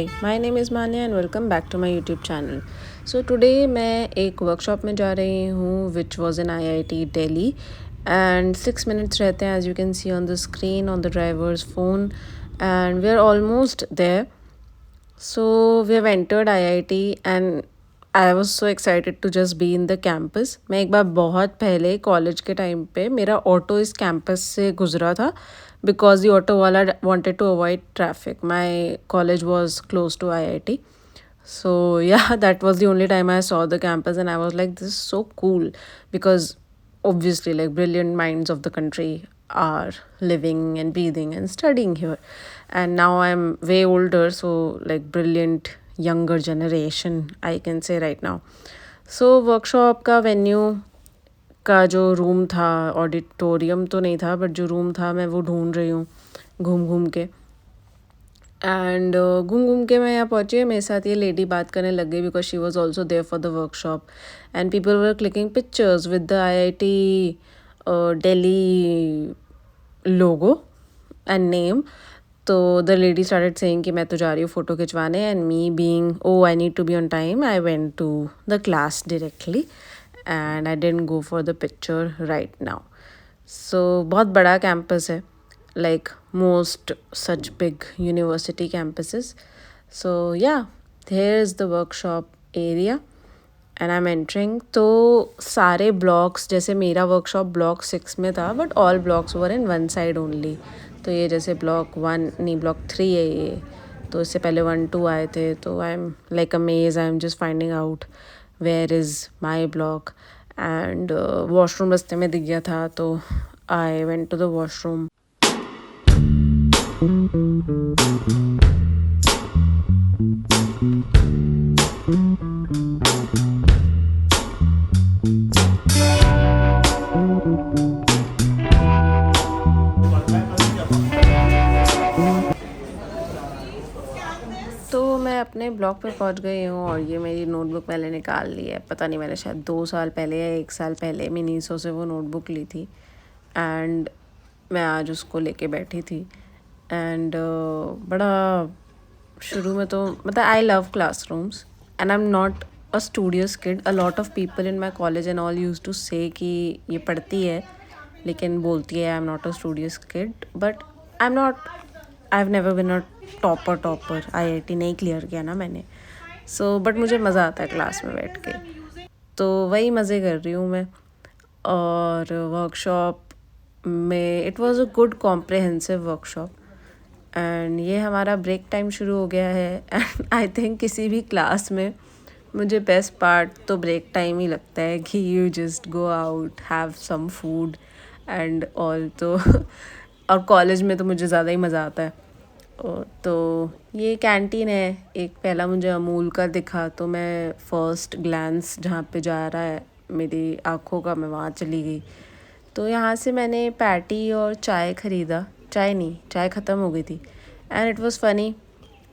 Hi, my name is Manya and welcome back to my YouTube channel. So today मैं एक workshop में जा रही हूँ which was in IIT Delhi and 6 minutes रहते हैं as you can see on the screen on the driver's phone and we are almost there. So we have entered IIT and I was so excited to just be in the campus. मैं एक बार बहुत पहले college के time पे मेरा auto इस campus से गुजरा था because the ऑटो वाला wanted to avoid traffic. My college was close to IIT. So yeah, that was the only time I saw the campus and I was like, this is so cool because obviously like brilliant minds of the country are living and breathing and studying here. And now I'm way older, so like brilliant younger generation I can say right now. So workshop का venue का जो room था, auditorium तो नहीं था but जो room था मैं वो ढूंढ रही हूँ घूम घूम के एंड घूम घूम के मैं यहाँ पहुँची। मेरे साथ ये लेडी बात करने लग गई because she was also there for the workshop and people were clicking pictures with the IIT Delhi logo and name. तो द लेडी स्टार्टेड सेइंग कि मैं तो जा रही हूँ फ़ोटो खिंचवाने and me being oh I need to be on time I went to the class directly and I didn't go for the picture right now. So बहुत बड़ा campus है like most such big university campuses. So yeah, here's the workshop area and I'm entering. तो सारे blocks जैसे मेरा workshop block 6 में था but all blocks were in one side only. तो ये जैसे block 1 नहीं block 3 है ये, तो इससे पहले 1 2 आए थे। तो I'm like amazed, I'm just finding out where is my block and washroom रास्ते में दिख गया था तो I went to the washroom. तो मैं अपने ब्लॉग पे पहुंच गई हूँ और ये मेरी नोटबुक मैंने निकाल ली है। पता नहीं मैंने शायद 2 साल पहले या 1 साल पहले मिनीसो से वो नोटबुक ली थी एंड मैं आज उसको लेके बैठी थी एंड बड़ा शुरू में तो मतलब I love classrooms and I am not a studious kid. A lot of people in my college and all used to say कि ये पढ़ती है लेकिन बोलती है I am not a studious kid but I am not. I have never been a topper IIT नहीं clear किया ना मैंने। सो बट मुझे मज़ा आता है क्लास में बैठ के, तो वही मज़े कर रही हूँ मैं। और वर्कशॉप में it was a good comprehensive workshop and ये हमारा ब्रेक टाइम शुरू हो गया है एंड आई थिंक किसी भी क्लास में मुझे बेस्ट पार्ट तो ब्रेक टाइम ही लगता है कि you just go out have some food and all. तो और कॉलेज में तो मुझे ज़्यादा ही मज़ा आता है। तो ये कैंटीन है एक। पहला मुझे अमूल का दिखा तो मैं फ़र्स्ट ग्लैंस जहाँ पे जा रहा है मेरी आँखों का मैं वहाँ चली गई। तो यहाँ से मैंने पैटी और चाय ख़रीदा। चाय नहीं, चाय ख़त्म हो गई थी and it was funny.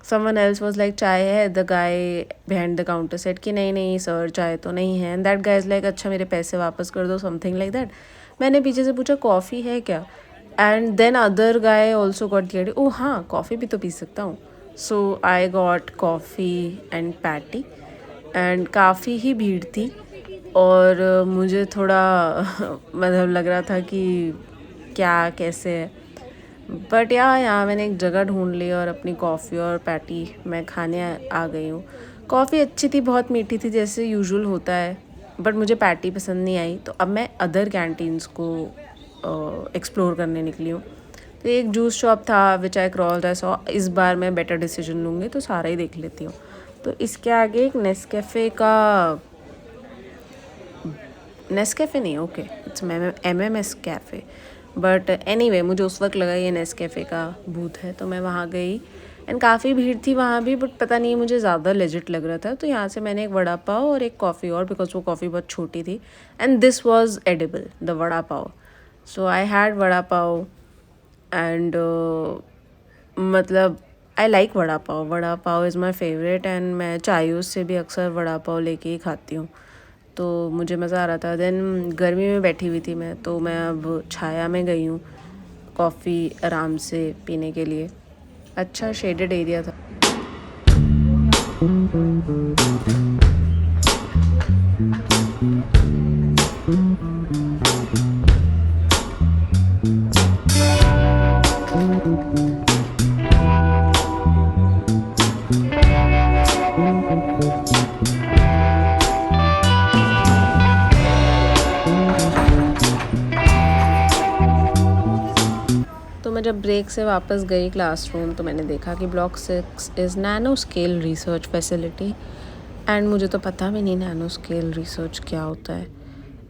Someone else was like चाय है, the guy behind the counter said कि नहीं नहीं सर चाय तो नहीं है and that guy is like अच्छा मेरे पैसे वापस कर दो समथिंग लाइक दैट। मैंने पीछे से पूछा कॉफ़ी है क्या and then other guy also got clear oh हाँ कॉफ़ी भी तो पी सकता हूँ। So I got coffee and patty and काफ़ी ही भीड़ थी और मुझे थोड़ा मतलब लग रहा था कि क्या कैसे है बट यहाँ मैंने एक जगह ढूंढ ली और अपनी कॉफ़ी और पैटी मैं खाने आ गई हूँ। कॉफ़ी अच्छी थी, बहुत मीठी थी जैसे यूजुअल होता है बट मुझे पैटी पसंद नहीं आई। तो अब मैं अदर कैंटीन्स को एक्सप्लोर करने निकली हूँ। तो एक जूस शॉप था विच आई क्रॉस्ड आई सॉ। इस बार मैं बेटर डिसीजन लूँगी तो सारा ही देख लेती हूँ। तो इसके आगे एक नेस्कैफ़े का, नेस्कैफ़े नहीं okay it's MMS cafe but anyway मुझे उस वक्त लगा ये नेस्कैफ़े का बूथ है तो मैं वहाँ गई एंड काफ़ी भीड़ थी वहाँ भी बट पता नहीं मुझे ज़्यादा लेजिट लग रहा था। तो यहाँ से मैंने एक वड़ा पाव और एक कॉफ़ी और बिकॉज वो कॉफ़ी बहुत छोटी थी and this was edible the vada pav. So I had vada pav and मतलब I like vada pav. Vada pav is my favourite and मैं चायूस से भी अक्सर वड़ा पाव लेके ही खाती हूँ तो मुझे मज़ा आ रहा था। देन गर्मी में बैठी हुई थी मैं तो मैं अब छाया में गई हूँ कॉफ़ी आराम से पीने के लिए। अच्छा शेडेड एरिया था। तो मैं जब ब्रेक से वापस गई क्लासरूम तो मैंने देखा कि block 6 is nano scale research facility and मुझे तो पता भी नहीं नैनो स्केल रिसर्च क्या होता है।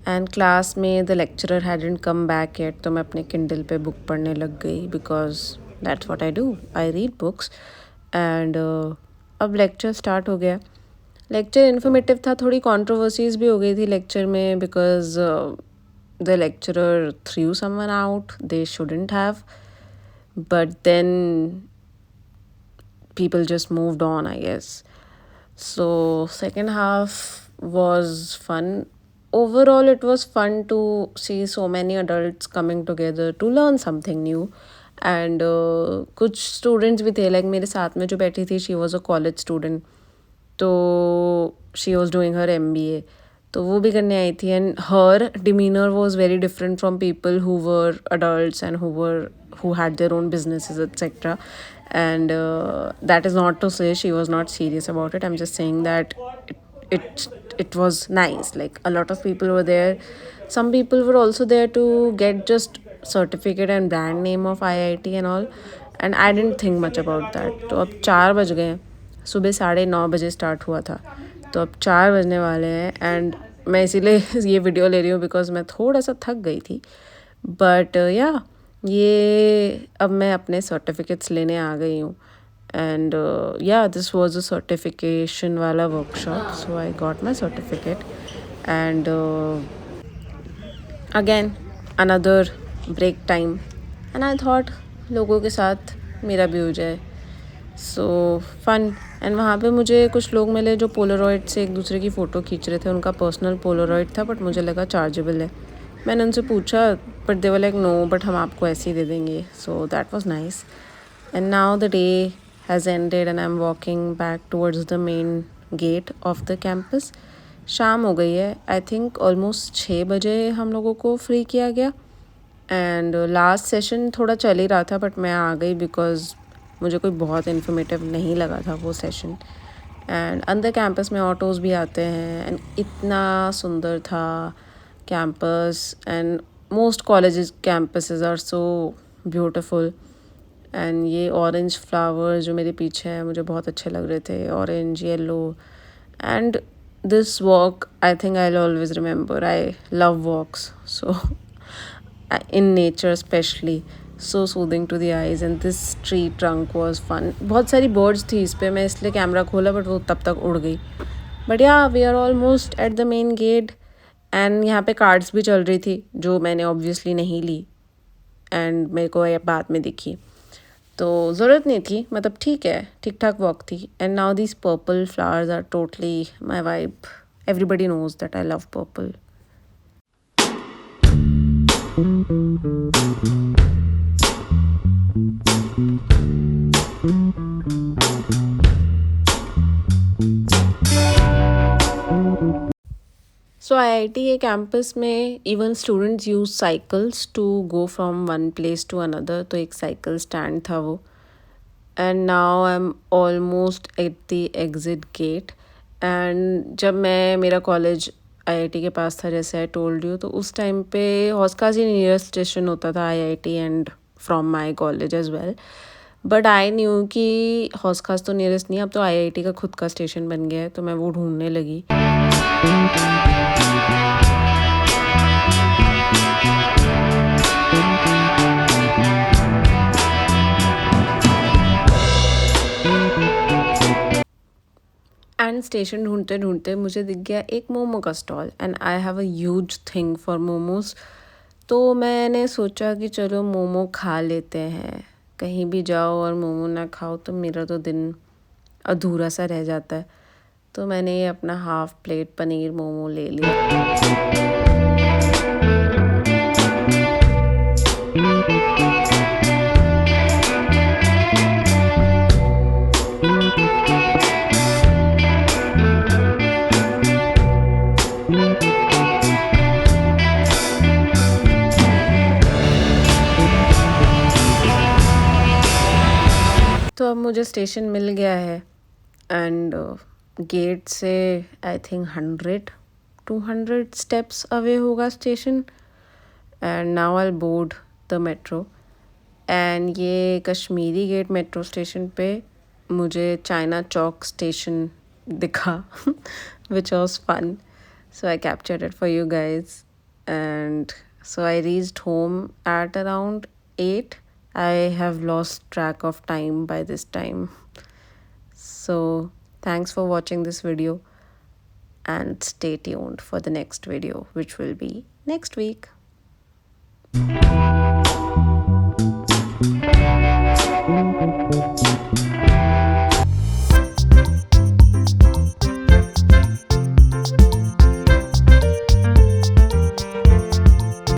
एंड क्लास में the lecturer hadn't come back yet, तो मैं अपने किंडल पे बुक पढ़ने लग गई because that's what I do, I read books. And अब लेक्चर स्टार्ट हो गया। लेक्चर इन्फॉर्मेटिव था, थोड़ी कंट्रोवर्सीज भी हो गई थी लेक्चर में because the lecturer through someone out they shouldn't have, but then people just moved on, I guess. So second half was fun. Overall it was fun to see so many adults coming together to learn something new. And कुछ students भी थे, like मेरे साथ में जो बैठी थी she was a college student, तो she was doing her MBA, तो वो भी करने आई थी। and her demeanor was very different from people who were adults and who had their own businesses, etc. And that is not to say she was not serious about it. I'm just saying that it was nice. Like a lot of people were there. Some people were also there to get just certificate and brand name of IIT and all, and I didn't think much about that. तो अब 4 बज गए हैं, सुबह 9:30 बजे start हुआ था, तो अब 4 बजने वाले हैं। एंड मैं इसीलिए ये वीडियो ले रही हूँ बिकॉज मैं थोड़ा सा थक गई थी। बट या ये अब मैं अपने सर्टिफिकेट्स लेने आ गई हूँ। And yeah this was a certification वाला workshop, so I got my certificate. And again another break time, and I thought लोगों के साथ मेरा भी हो जाए, सो फन। एंड वहाँ पे मुझे कुछ लोग मिले जो पोलरॉइड से एक दूसरे की फ़ोटो खींच रहे थे। उनका पर्सनल पोलरॉइड था बट मुझे लगा चार्जेबल है। मैंने उनसे पूछा but they were like no, but हम आपको ऐसे ही दे देंगे। So that was nice. And now the day has ended and I am walking back towards the main gate of the campus. शाम हो गई है, आई थिंक ऑलमोस्ट 6 बजे हम लोगों को फ्री किया गया। एंड लास्ट सेशन थोड़ा चल ही रहा था बट मैं आ गई बिकॉज मुझे कोई बहुत इन्फॉर्मेटिव नहीं लगा था वो सेशन। एंड अंदर कैंपस में ऑटोज़ भी आते हैं एंड इतना सुंदर था campus. And most colleges campuses are so beautiful. And ये ऑरेंज फ्लावर जो मेरे पीछे हैं मुझे बहुत अच्छे लग रहे थे, orange yellow. And this walk I think I will always remember, I love walks so in nature especially, so soothing to the eyes, and this tree trunk was fun. बहुत सारी birds थी इस पे, मैं इसलिए कैमरा खोला but वो तब तक उड़ गई। But yeah we are almost at the main gate. And यहाँ पे कार्ड्स भी चल रही थी जो मैंने ऑब्वियसली नहीं ली एंड मेरे को ये बाद में दिखी, तो ज़रूरत नहीं थी, मतलब ठीक है, ठीक ठाक वॉक थी। And now these purple flowers are totally my vibe. Everybody knows that I love purple. So IIT के कैंपस में even students use cycles to go from one place to another, तो एक साइकिल स्टैंड था वो। And now I am almost at the exit gate. And जब मेरा college IIT के पास था, जैसे आई टोल्ड यू, तो उस टाइम पे हौसखास ही नियरेस्ट स्टेशन होता था IIT and from my college as well. But I knew कि हौसखास तो नियरेस्ट नहीं, अब तो IIT का खुद का स्टेशन बन गया है, तो मैं वो ढूंढने लगी। एंड स्टेशन ढूंढते ढूंढते मुझे दिख गया एक मोमो का stall, and I have a huge thing for momos. तो मैंने सोचा कि चलो मोमो खा लेते हैं, कहीं भी जाओ और मोमो ना खाओ तो मेरा तो दिन अधूरा सा रह जाता है। तो मैंने अपना हाफ प्लेट पनीर मोमो ले लिया। मुझे स्टेशन मिल गया है एंड गेट से आई थिंक 100-200 स्टेप्स अवे होगा station and now I board the metro and ये कश्मीरी गेट मेट्रो स्टेशन पे मुझे चाइना चौक स्टेशन दिखा which was fun. So I captured it for you guys. And so I reached home at around 8. I have lost track of time by this time. So thanks for watching this video and stay tuned for the next video, which will be next week.